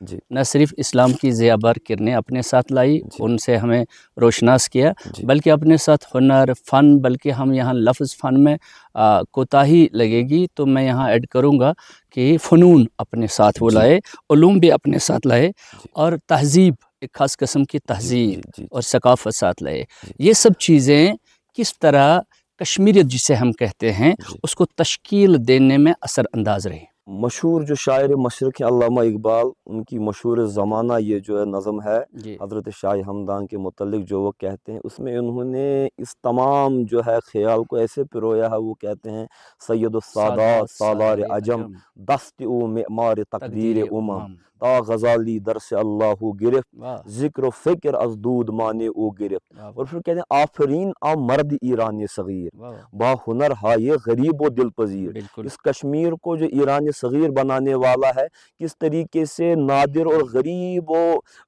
جی نہ صرف اسلام کی ضیابار کرنیں اپنے ساتھ لائی، جی ان سے ہمیں روشناس کیا، جی بلکہ اپنے ساتھ ہنر، فن، بلکہ ہم یہاں لفظ فن میں کوتاہی لگے گی تو میں یہاں ایڈ کروں گا کہ فنون اپنے ساتھ وہ جی لائے، علوم بھی اپنے ساتھ لائے، جی اور تہذیب، ایک خاص قسم کی جی تہذیب جی جی اور ثقافت ساتھ لائے۔ جی یہ سب چیزیں کس طرح کشمیریت جسے ہم کہتے ہیں جی اس کو تشکیل دینے میں اثر انداز رہے۔ مشہور جو شاعر مشرق ہیں علامہ اقبال، ان کی مشہور زمانہ یہ جو ہے نظم ہے جی حضرت شاہ ہمدان کے متعلق جو وہ کہتے ہیں، اس میں انہوں نے اس تمام جو ہے خیال کو ایسے پرویا ہے۔ وہ کہتے ہیں سید السادات سالار عجم، دست او معمار تقدیر امم، تا غزالی درس اللہ گرفت، واہ ذکر و فکر از دود مانے او گرفت۔ واہ اور پھر کہتے ہیں آفرین آ مرد ایران صغیر، واہ، با ہنر ہائے غریب و دل پذیر۔ بالکل اس کشمیر کو جو ایران صغیر بنانے والا ہے، کس طریقے سے نادر اور غریب و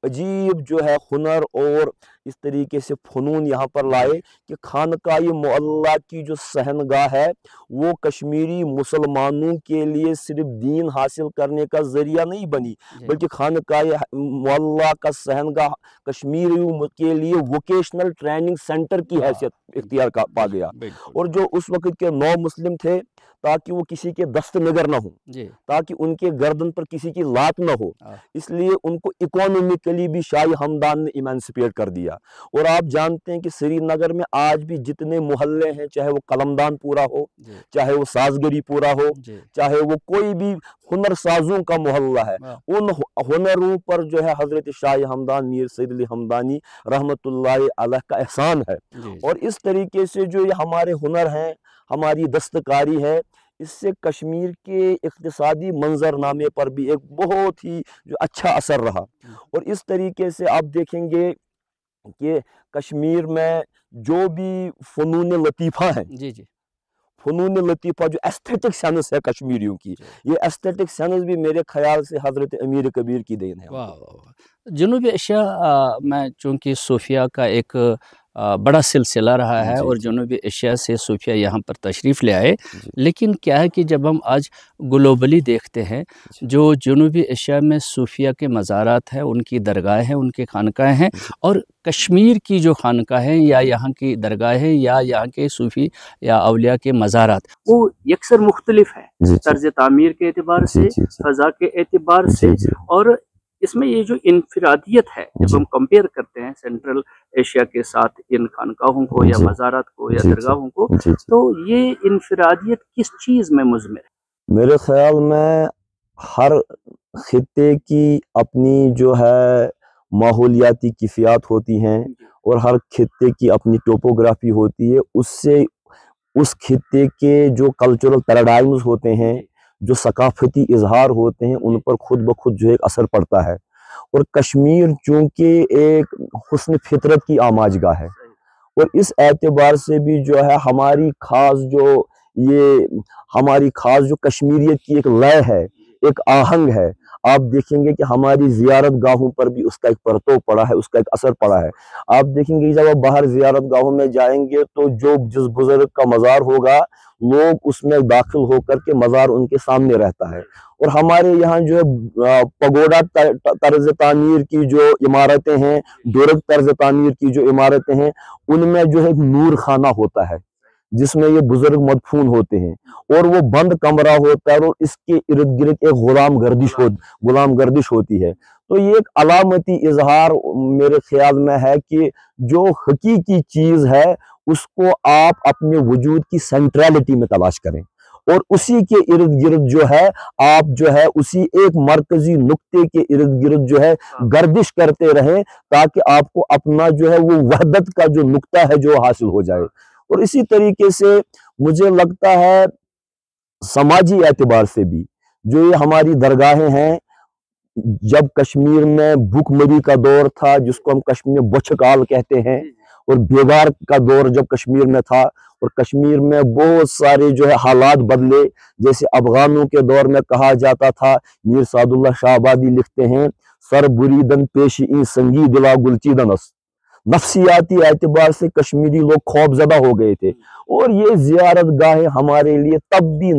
عجیب جو ہے ہنر اور اس طریقے سے فنون یہاں پر لائے کہ خانقاہ معلیٰ کی جو صحنگاہ ہے وہ کشمیری مسلمانوں کے لیے صرف دین حاصل کرنے کا ذریعہ نہیں بنی، جی بلکہ خانقاہ معلیٰ کا صحنگاہ کشمیریوں کے لیے ووکیشنل ٹریننگ سینٹر کی حیثیت اختیار پا گیا۔ بالکل اور جو اس وقت کے نو مسلم تھے، تاکہ وہ کسی کے دست نگر نہ ہوں، جی تاکہ ان کے گردن پر کسی کی لات نہ ہو، آہ، اس لیے ان کو اکانومیکلی بھی شاہ ہمدان نے ایمانسپیٹ کر دیا۔ اور آپ جانتے ہیں کہ سری نگر میں آج بھی جتنے محلے ہیں، چاہے وہ قلمدان پورا ہو، جی چاہے وہ سازگری پورا ہو، جی چاہے وہ کوئی بھی ہنر سازوں کا محلہ ہے، واہ ان ہنروں پر جو ہے حضرت شاہ ہمدان میر سید علی ہمدانی رحمۃ اللہ علیہ کا احسان ہے۔ جی اور اس طریقے سے جو یہ ہمارے ہنر ہیں، ہماری دستکاری ہے، اس سے کشمیر کے اقتصادی منظرنامے پر بھی ایک بہت ہی جو اچھا اثر رہا۔ اور اس طریقے سے آپ دیکھیں گے کہ کشمیر میں جو بھی فنون لطیفہ ہیں، جی جی فنون لطیفہ جو ایستھیٹک سینس ہے کشمیریوں کی، جی، یہ ایستھیٹک سینس بھی میرے خیال سے حضرت امیر کبیر کی دین ہے۔ واہ واہ واہ۔ جنوبی ایشیا میں چونکہ صوفیہ کا ایک بڑا سلسلہ رہا ہے جی اور جی جنوبی ایشیا سے صوفیہ یہاں پر تشریف لے آئے، جی لیکن کیا ہے کہ جب ہم آج گلوبلی دیکھتے ہیں، جی جو جنوبی ایشیا میں صوفیہ کے مزارات ہیں، ان کی درگاہیں ہیں، ان کے خانقاہیں ہیں، جی اور کشمیر کی جو خانقاہیں یا یہاں کی درگاہیں یا یہاں کے صوفی یا اولیاء کے مزارات، وہ یکسر مختلف ہیں جی طرز تعمیر کے اعتبار سے، جی فضا کے اعتبار سے، جی جی اور اس میں یہ جو انفرادیت ہے، جب جی ہم کمپیئر کرتے ہیں سینٹرل ایشیا کے ساتھ ان خانقاہوں کو یا جی مزارات کو یا جی درگاہوں کو، جی جی تو یہ انفرادیت کس چیز میں مضمر ہے؟ میرے خیال میں ہر خطے کی اپنی جو ہے ماحولیاتی کیفیات ہوتی ہیں، اور ہر خطے کی اپنی ٹوپوگرافی ہوتی ہے، اس سے اس خطے کے جو کلچرل پیراڈائمز ہوتے ہیں، جو ثقافتی اظہار ہوتے ہیں، ان پر خود بخود جو ایک اثر پڑتا ہے۔ اور کشمیر چونکہ ایک حسن فطرت کی آماج گاہ ہے، اور اس اعتبار سے بھی جو ہے ہماری خاص جو کشمیریت کی ایک لے ہے، ایک آہنگ ہے۔ آپ دیکھیں گے کہ ہماری زیارت گاہوں پر بھی اس کا ایک پرتو پڑا ہے، اس کا ایک اثر پڑا ہے۔ آپ دیکھیں گے جب آپ باہر زیارت گاہوں میں جائیں گے تو جس بزرگ کا مزار ہوگا، لوگ اس میں داخل ہو کر کے مزار ان کے سامنے رہتا ہے۔ اور ہمارے یہاں جو ہے پگوڑا طرز تعمیر کی جو عمارتیں ہیں، ڈورک طرز تعمیر کی جو عمارتیں ہیں، ان میں جو ہے ایک نور خانہ ہوتا ہے جس میں یہ بزرگ مدفون ہوتے ہیں، اور وہ بند کمرہ ہوتا ہے، اور اس کے ارد گرد ایک غلام گردش ہوتی ہے۔ تو یہ ایک علامتی اظہار میرے خیال میں ہے کہ جو حقیقی چیز ہے اس کو آپ اپنے وجود کی سینٹریلٹی میں تلاش کریں، اور اسی کے ارد گرد جو ہے آپ جو ہے اسی ایک مرکزی نقطے کے ارد گرد جو ہے گردش کرتے رہیں، تاکہ آپ کو اپنا جو ہے وہ وحدت کا جو نقطہ ہے جو حاصل ہو جائے۔ اور اسی طریقے سے مجھے لگتا ہے سماجی اعتبار سے بھی جو یہ ہماری درگاہیں ہیں، جب کشمیر میں بھوک مری کا دور تھا، جس کو ہم کشمیر میں بچھکال کہتے ہیں، اور بیگار کا دور جب کشمیر میں تھا، اور کشمیر میں بہت سارے جو ہے حالات بدلے، جیسے افغانوں کے دور میں کہا جاتا تھا، میر سعد اللہ شاہ آبادی لکھتے ہیں، سر بریدن پیشی این سنگی دلا گلچیدنس، نفسیاتی اعتبار سے کشمیری لوگ خوف زدہ ہو گئے تھے، اور یہ زیارت گاہیں ہمارے لیے تب بھی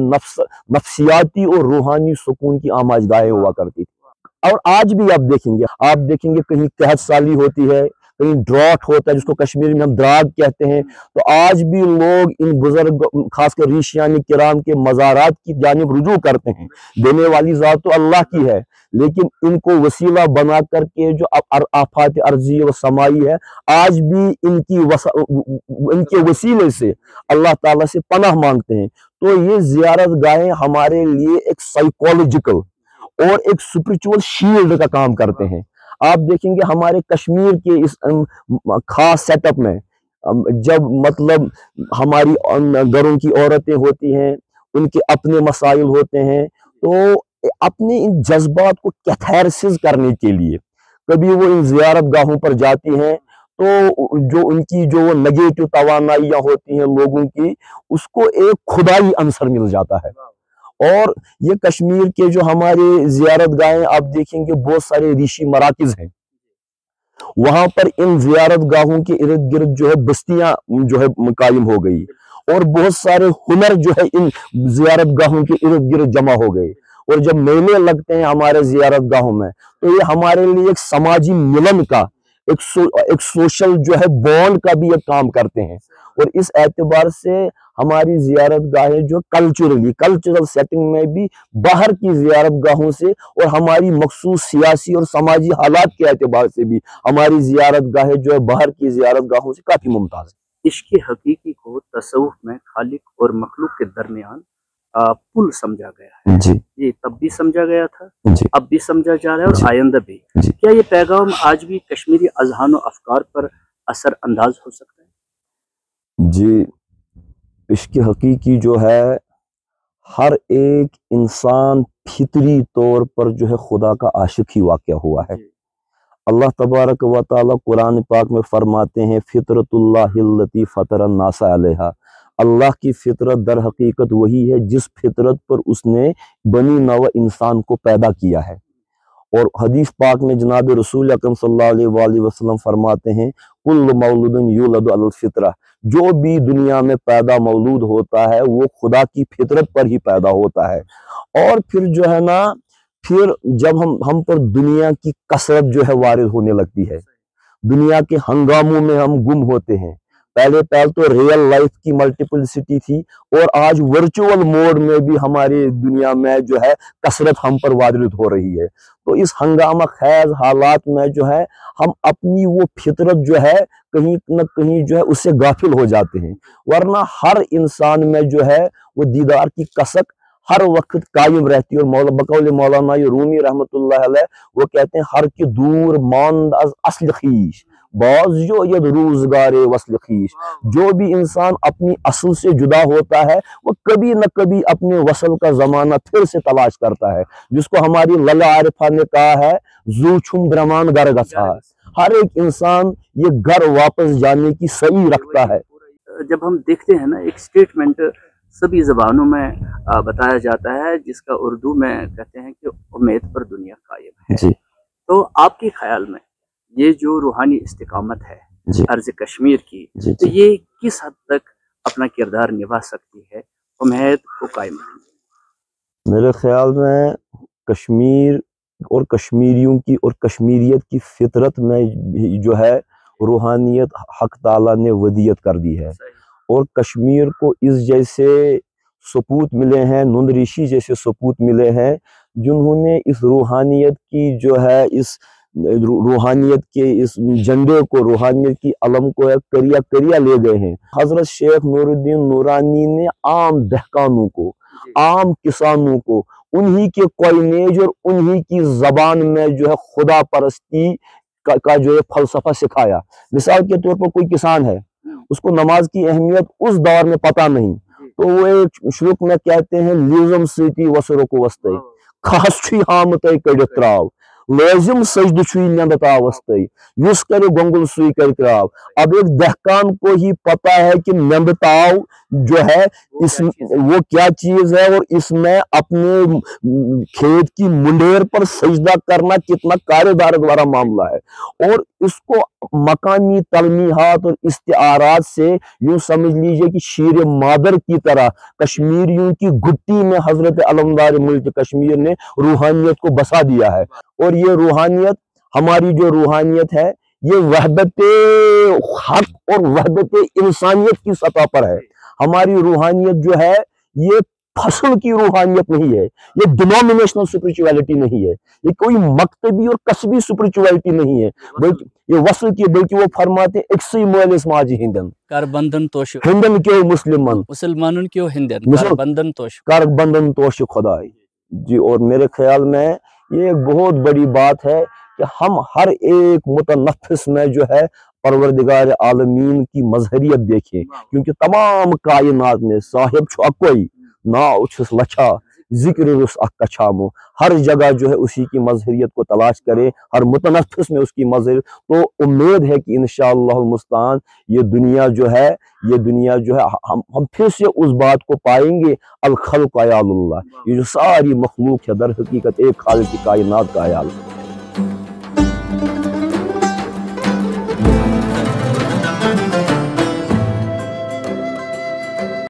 نفسیاتی اور روحانی سکون کی آماج گاہیں ہوا کرتی تھی۔ اور آج بھی آپ دیکھیں گے کہیں قحط سالی ہوتی ہے، کہیں ڈراٹ ہوتا ہے جس کو کشمیری میں ہم دراگ کہتے ہیں، تو آج بھی لوگ ان بزرگ خاص کر ریشیان کرام کے مزارات کی جانب رجوع کرتے ہیں۔ دینے والی ذات تو اللہ کی ہے، لیکن ان کو وسیلہ بنا کر کے جو آفات ارضی و سمائی ہے، آج بھی ان کے وسیلے سے اللہ تعالیٰ سے پناہ مانگتے ہیں۔ تو یہ زیارت گاہیں ہمارے لیے ایک سائیکولوجیکل اور ایک سپریچول شیلڈ کا کام کرتے ہیں۔ آپ دیکھیں گے ہمارے کشمیر کے اس خاص سیٹ اپ میں جب مطلب ہماری گھروں کی عورتیں ہوتی ہیں، ان کے اپنے مسائل ہوتے ہیں، تو اپنے ان جذبات کو کیتھارسس کرنے کے لیے کبھی وہ ان زیارت گاہوں پر جاتی ہیں، تو جو ان کی جو نگیٹو توانائیاں ہوتی ہیں لوگوں کی، اس کو ایک خدائی عنصر مل جاتا ہے۔ اور یہ کشمیر کے جو ہمارے زیارت گاہیں آپ دیکھیں گے بہت سارے ریشی مراکز ہیں، وہاں پر ان زیارت گاہوں کے ارد گرد جو ہے بستیاں جو ہے قائم ہو گئی، اور بہت سارے ہنر جو ہے ان زیارت گاہوں کے ارد گرد جمع ہو گئے، اور جب میلے لگتے ہیں ہمارے زیارت گاہوں میں تو یہ ہمارے لیے ایک سماجی ملن کا ایک سوشل جو ہے بانڈ کا بھی ایک کام کرتے ہیں۔ اور اس اعتبار سے ہماری زیارت گاہیں جو کلچرل سیٹنگ میں بھی باہر کی زیارت گاہوں سے اور ہماری مخصوص سیاسی اور سماجی حالات کے اعتبار سے بھی ہماری زیارت گاہیں جو ہے باہر کی زیارت گاہوں سے کافی ممتاز ہیں۔ عشق حقیقی کو تصوف میں خالق اور مخلوق کے درمیان پل سمجھا گیا ہے۔ جی، یہ تب بھی سمجھا گیا تھا، جی، اب بھی سمجھا جا رہا ہے، اور جی، آئندہ بھی۔ جی، کیا یہ پیغام آج بھی کشمیری اذہان و افکار پر اثر انداز ہو سکتا ہے؟ جی، عشق حقیقی جو ہے ہر ایک انسان فطری طور پر جو ہے خدا کا عاشق ہی واقع ہوا ہے۔ اللہ تبارک و تعالیٰ قرآن پاک میں فرماتے ہیں فطرت اللہ التی فطر الناس علیہا، اللہ کی فطرت در حقیقت وہی ہے جس فطرت پر اس نے بنی نوع انسان کو پیدا کیا ہے۔ اور حدیث پاک میں جناب رسول اکرم صلی اللہ علیہ وآلہ وسلم فرماتے ہیں کل مولود یولد علی الفطرہ، جو بھی دنیا میں پیدا مولود ہوتا ہے وہ خدا کی فطرت پر ہی پیدا ہوتا ہے۔ اور پھر جو ہے نا، پھر جب ہم پر دنیا کی کثرت جو ہے وارد ہونے لگتی ہے، دنیا کے ہنگاموں میں ہم گم ہوتے ہیں۔ پہلے تو ریئل لائف کی ملٹیپلسٹی تھی، اور آج ورچوئل موڈ میں بھی ہماری دنیا میں جو ہے کثرت ہم پر وارد ہو رہی ہے۔ تو اس ہنگامہ خیز حالات میں جو ہے ہم اپنی وہ فطرت جو ہے کہیں نہ کہیں جو ہے اس سے غافل ہو جاتے ہیں، ورنہ ہر انسان میں جو ہے وہ دیدار کی کسک ہر وقت قائم رہتی ہے۔ اور بقول مولانا رومی رحمۃ اللہ علیہ وہ کہتے ہیں ہر کی دور ماند از اصل خیش باز جو ید روزگار وصل خیش، جو بھی انسان اپنی اصل سے جدا ہوتا ہے وہ کبھی نہ کبھی اپنے وصل کا زمانہ پھر سے تلاش کرتا ہے، جس کو ہماری للا عارفہ نے کہا ہے زو چھم برمان گر گسا، ہر ایک انسان یہ گھر واپس جانے کی صحیح رکھتا ہے۔ جب ہم دیکھتے ہیں نا ایک سٹیٹمنٹ سبھی زبانوں میں بتایا جاتا ہے جس کا اردو میں کہتے ہیں کہ امید پر دنیا قائم ہے، جی، تو آپ کے خیال میں یہ جو روحانی استقامت ہے جی، ارض کشمیر کی، جی، تو جی، یہ کس حد تک اپنا کردار نبھا سکتی ہے امید کو قائم رکھنے میں؟ میرے خیال میں کشمیر اور کشمیریوں کی اور کشمیریت کی فطرت میں جو ہے روحانیت حق تعالیٰ نے ودیت کر دی ہے، اور کشمیر کو اس جیسے سپوت ملے ہیں، نند رشی جیسے سپوت ملے ہیں جنہوں نے اس روحانیت کی جو ہے اس روحانیت کے اس جھنڈے کو، روحانیت کی علم کو ایک کریا لے گئے ہیں۔ حضرت شیخ نور الدین نورانی نے عام دہقانوں کو، عام کسانوں کو انہی کے کوئنیج اور انہی کی زبان میں جو ہے خدا پرستی کا جو ہے فلسفہ سکھایا۔ مثال کے طور پر کوئی کسان ہے، اس کو نماز کی اہمیت اس دور میں پتہ نہیں، تو وہ ایک شروع میں کہتے ہیں لیزم سیتی وسرو کو وسطی خاص چھوئی حامتے کڑت تراو لازم سجد چھوئی نیندتا وسطی یس کرے گنگل سوئی کر تراو۔ اب ایک دہقان کو ہی پتہ ہے کہ نیندتاو جو ہے وہ کیا چیز ہے، اور اس میں اپنے کھیت کی منڈیر پر سجدہ کرنا کتنا کاردار دوارا معاملہ ہے، اور اس کو مقامی تلمیحات اور استعارات سے یوں سمجھ لیجئے کہ شیر مادر کی طرح کشمیریوں کی گھٹی میں حضرت علمدار ملک کشمیر نے روحانیت کو بسا دیا ہے۔ اور یہ روحانیت، ہماری جو روحانیت ہے یہ وحدت حق اور وحدت انسانیت کی سطح پر ہے۔ ہماری روحانیت جو ہے یہ فصل کی روحانیت نہیں ہے، یہ ڈینومینیشنل اسپرچویلٹی نہیں ہے، یہ کوئی مکتبی اور کسبی اسپرچویلٹی نہیں ہے، بلکہ یہ وصل کی، بلکہ وہ فرماتے ہیں اکسی مویلس ماجی ہندن کر بندن توش ہندن کیو مسلمان مسلمانن کیو ہندن کر بندن توش کر بندن توش خدائی جی۔ اور میرے خیال میں یہ ایک بہت بڑی بات ہے کہ ہم ہر ایک متنفس میں جو ہے پروردگار عالمین کی مظہریت دیکھیں، کیونکہ تمام کائنات میں صاحب چھو اکوئی نا اچھس لچھا ذکر رس اکچھامو، ہر جگہ جو ہے اسی کی مظہریت کو تلاش کرے، ہر متنفس میں اس کی مظہر، تو امید ہے کہ انشاءاللہ المستعان یہ دنیا جو ہے ہم پھر سے اس بات کو پائیں گے، الخلق عیال اللہ، یہ جو ساری مخلوق ہے در حقیقت ایک خالق کی کائنات کا عیال ہے۔